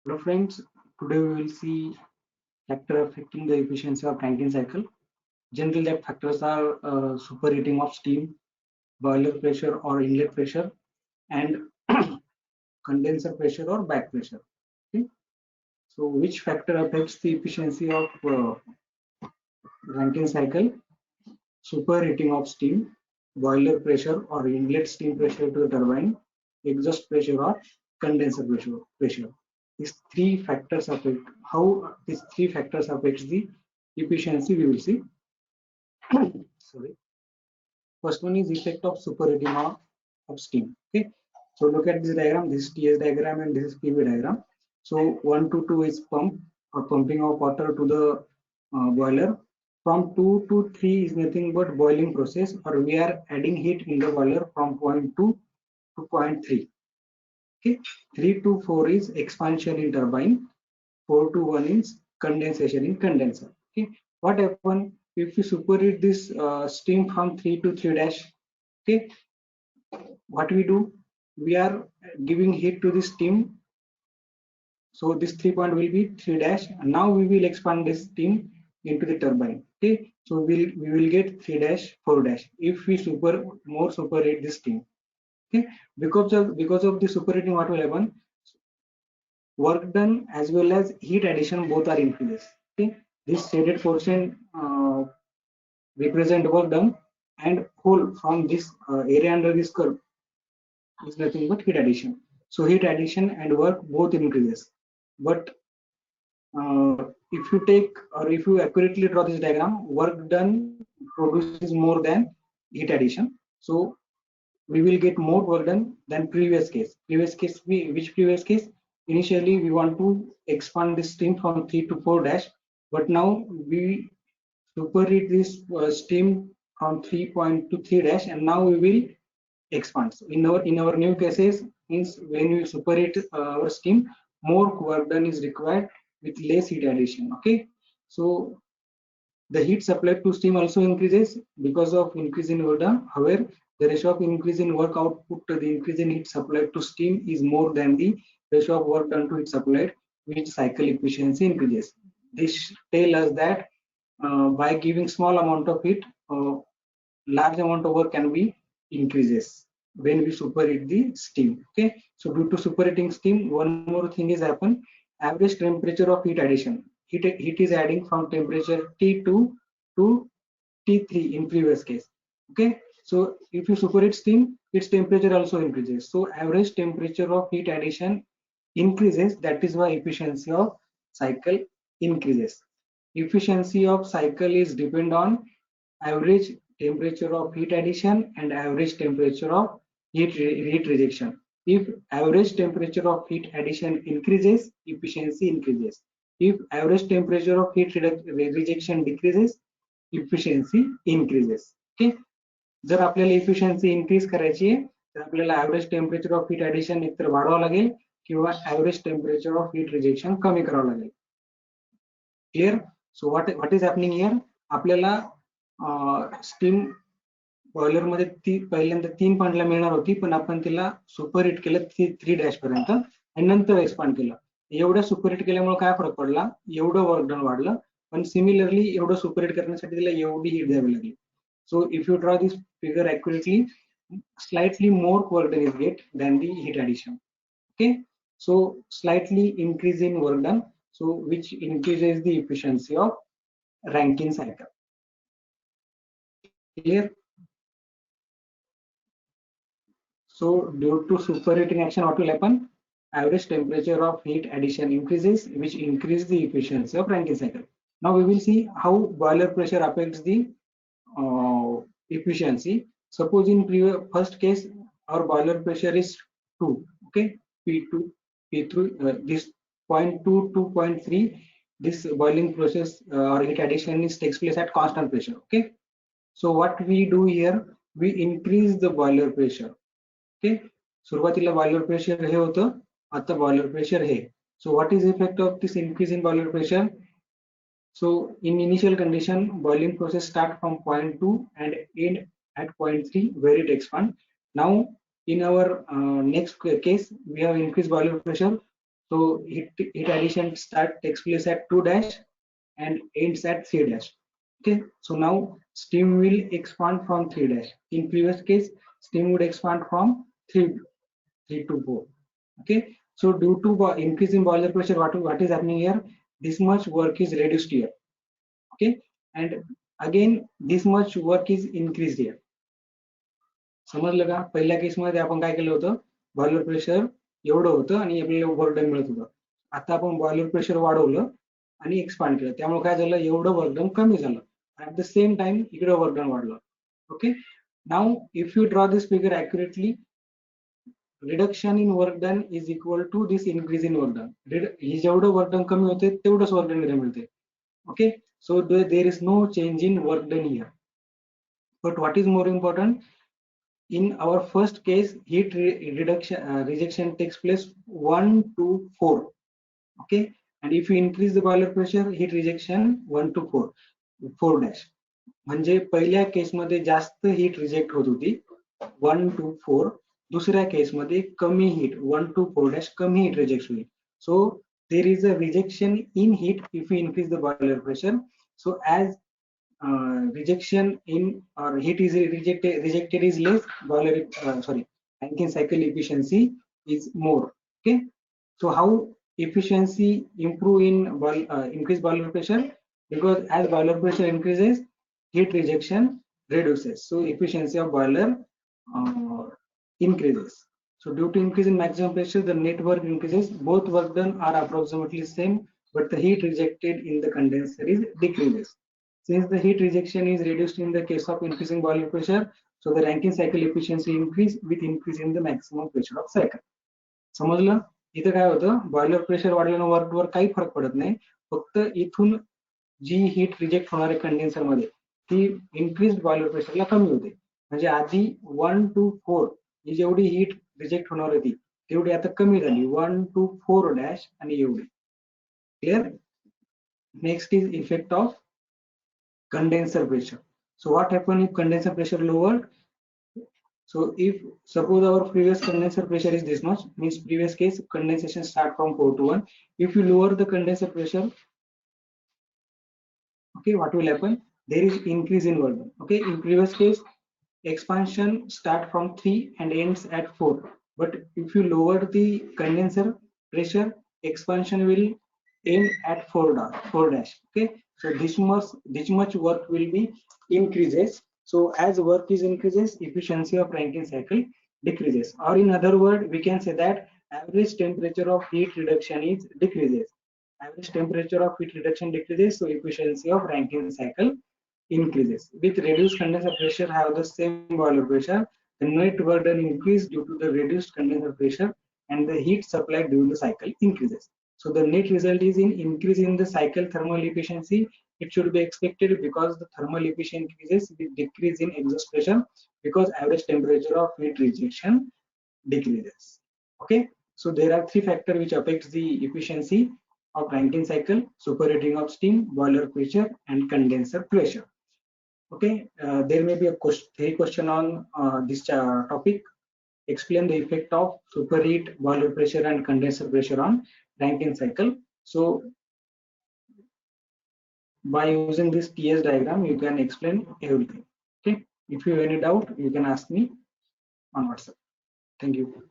Hello friends, today we will see factor affecting the efficiency of Rankine cycle. Generally, that factors are superheating of steam, boiler pressure or inlet pressure, and condenser pressure or back pressure. Okay? So, which factor affects the efficiency of Rankine cycle? Superheating of steam, boiler pressure or inlet steam pressure to the turbine, exhaust pressure or condenser pressure. These three factors affect how these three factors affects the efficiency. We will see. Sorry. First one is effect of superheating of steam. Okay. So look at this diagram. This is TS diagram and this is PV diagram. So 1 to 2 is pump or pumping of water to the boiler. From 2 to 3 is nothing but boiling process, or we are adding heat in the boiler from point 2 to point 3. Okay. 3 to 4 is expansion in turbine. 4 to 1 is condensation in condenser. Okay. What happens if we superheat this steam from 3 to 3 dash? Okay. What we do? We are giving heat to the steam. So this 3 point will be 3 dash. And now we will expand this steam into the turbine. Okay. So we will get 3 dash 4 dash if we superheat this steam. Okay. Because of the superheating, what will happen? Work done as well as heat addition both are increases. Okay. This shaded portion represent work done, and whole from this area under this curve is nothing but heat addition. So heat addition and work both increases. But if you take or if you accurately draw this diagram, work done produces more than heat addition. So we will get more work done than previous case. Which previous case? Initially we want to expand this steam from 3 to 4 dash, but now we superheat this steam from 3 point to 3 dash, and now we will expand. So in our new cases means when we superheat our steam, more work done is required with less heat addition. Okay, so the heat supplied to steam also increases because of increase in work done. However, the ratio of increase in work output to the increase in heat supplied to steam is more than the ratio of work done to heat supplied, which cycle efficiency increases. This tell us that by giving small amount of heat, large amount of work can be increases when we superheat the steam. Okay, so due to superheating steam, one more thing is happen. Average temperature of heat addition. Heat is adding from temperature T2 to T3 in previous case. Okay, so if you superheat steam, its temperature also increases. So average temperature of heat addition increases. That is why efficiency of cycle increases. Efficiency of cycle is depend on average temperature of heat addition and average temperature of heat rejection. If average temperature of heat addition increases, efficiency increases. If average temperature of heat rejection decreases, efficiency increases. Okay. जर आपल्याला efficiency increase करायची आहे तर आपल्याला average temperature of heat addition एकतर वाढवावं लागेल किंवा average temperature of heat rejection कमी करावं लागेल. Clear? So what is happening here? आपल्याला स्टीम बॉयलर मध्ये पहिल्यांदा 3 पॉइंटला मिळणार होती, पण आपण तिला सुपरहिट केलं 3 डॅश पर्यंत आणि नंतर एक्सपांड केलं. एवढं सुपरहिट केल्यामुळे काय फरक पडला? एवढं वर्क डन वाढलं, पण सिमिलरली एवढं सुपरहिट करण्यासाठी तिला एवढी हीट द्यावी लागली. So if you draw this figure accurately, slightly more work done is get than the heat addition. Okay, so slightly increase in work done, so which increases the efficiency of Rankine cycle. Clear? So due to superheating action, what will happen? Average temperature of heat addition increases, which increase the efficiency of Rankine cycle. Now we will see how boiler pressure affects the efficiency. Suppose in first case our boiler pressure is 2. Okay, P2, P3, this 0.2 to 0.3. This boiling process or heat addition takes place at constant pressure. Okay, so what we do here, we increase the boiler pressure. Okay, सुरुवातीला boiler pressure हे होतं, आता boiler pressure hey. So what is the effect of this increase in boiler pressure? So in initial condition, boiling process start from 0.2 and end at 0.3 where it expands. Now in our next case, we have increased boiler pressure So heat addition takes place at 2 dash and ends at 3 dash. Okay, so now steam will expand from 3 dash. In previous case, steam would expand from 3 to 4. Okay, so due to increase in boiler pressure, what is happening here? This much work is reduced here. Okay, and again this much work is increased here. समजलं का? पहिल्या केसमध्ये आपण काय केलं होतं, boiler pressure एवढं होतं आणि आपल्याला वर्कडन मिळत होतं. आता आपण बॉयलर प्रेशर वाढवलं आणि एक्सपांड केलं, त्यामुळे काय झालं, एवढं वर्कडन कमी झालं. ऍट द सेम टाइम इकडे वर्कडन वाढलं. Okay, now if you draw this figure accurately, reduction in work done is equal to this increase in work done. ही जेवढं वर्क डन कमी होते तेवढंच वर्क डन मिळते. Okay, so there is no change in work done here. But what is more important, in our first case, heat rejection takes place 1 to 4. Okay, and if you increase the boiler pressure, heat rejection 1 to 4 dash. म्हणजे पहिल्या केसमध्ये जास्त heat reject होत होती 1 to 4. दुसऱ्या केसमध्ये कमी heat 1 to 4 dash कमी हीट रिजेक्ट होईल. So there is a rejection in heat if we increase the boiler pressure. So as rejection in or heat is rejected is less, boiler Rankine cycle efficiency is more. Okay, so how efficiency improve in increase boiler pressure? Because as boiler pressure increases, heat rejection reduces, so efficiency of boiler increases. So due to increase in maximum pressure, the net work increases. Both work done are approximately same, but the heat rejected in the condenser is decreases. Since the heat rejection is reduced in the case of increasing boiler pressure, so the Rankine cycle efficiency increase with increase in the maximum pressure of cycle. समजलं? इथं काय होतं, boiler pressure वाढल्यानं वर्कवर काही फरक पडत नाही, फक्त इथून जी हीट रिजेक्ट होणार आहे कंडेन्सर मध्ये ती इन्क्रीज बॉयलर प्रेशरला कमी होते. म्हणजे आधी 1 to 4 ही जेवढी हीट रिजेक्ट होणार होती तेवढी आता कमी झाली 1 to 4 डॅश आणि एवढी. Clear? Next is effect of condenser pressure. So what happens if condenser pressure lowered? So if suppose our previous condenser pressure is this much, means previous case condensation start from 4 to 1. If you lower the condenser pressure, okay, what will happen? There is increase in work done. Okay, in previous case expansion start from 3 and ends at 4, but if you lower the condenser pressure, expansion will end at 4 dash. Okay, so this much work will be increases. So as work is increases, efficiency of Rankine cycle decreases, or in other word we can say that average temperature of heat reduction is decreases. Average temperature of heat reduction decreases, so efficiency of Rankine cycle increases. With reduced condenser pressure have the same boiler pressure, the net work done increase due to the reduced condenser pressure, and the heat supplied during the cycle increases. So the net result is in increase in the cycle thermal efficiency. It should be expected because the thermal efficiency increases with decrease in exhaust pressure, because average temperature of heat rejection decreases. Okay, so there are three factors which affects the efficiency of Rankine cycle: superheating of steam, boiler pressure, and condenser pressure. Okay, there may be a question on this topic. Explain the effect of superheat, boiler pressure, and condenser pressure on Rankine cycle. So by using this TS diagram, you can explain everything. Okay, if you have any doubt, you can ask me on WhatsApp. Thank you.